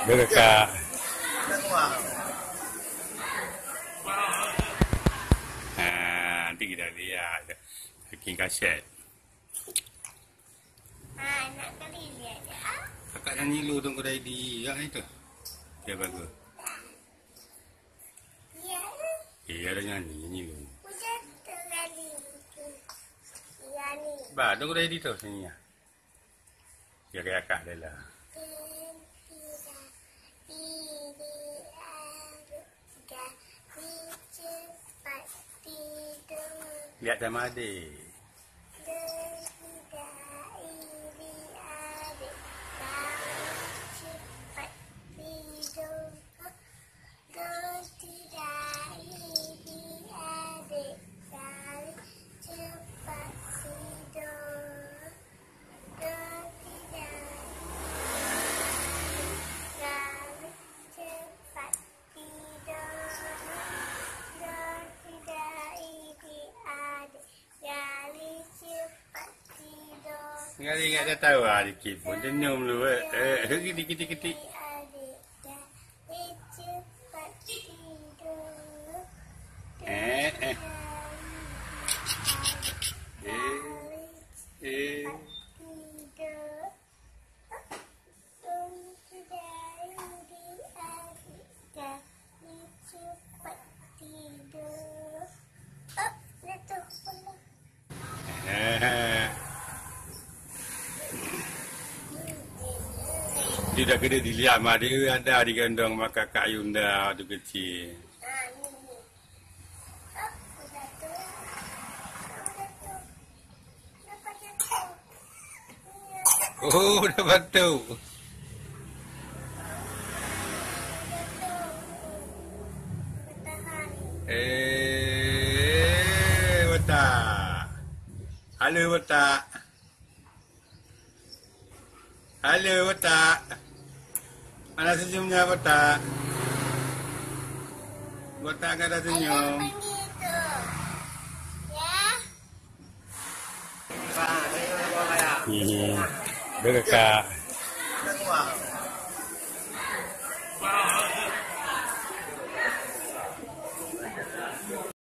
Dekat. Nanti kita lihat Hakim kaset. Nak kali lihat ya. Kakak dan Nilu tunggu Daidi. Ya itu. Dia bagus. Ya. Dia ada nyanyi Nilu. Hujan tergali. Ya ni. Ba, tunggu Daidi tu sini ya. Dia kayak kakak dia lah. Lihat sama adik. Ingat dia tahu lah dikit pun. Senyum dulu. Ketik-ketik. Dia dah kena dilihat mak dia ada digendong mak kakak Yunda tu kecil. Oh, dah batuk. Watak. Halo watak. Halo watak. Mana senyumnya watak? Watak kan ada senyum. Dekat.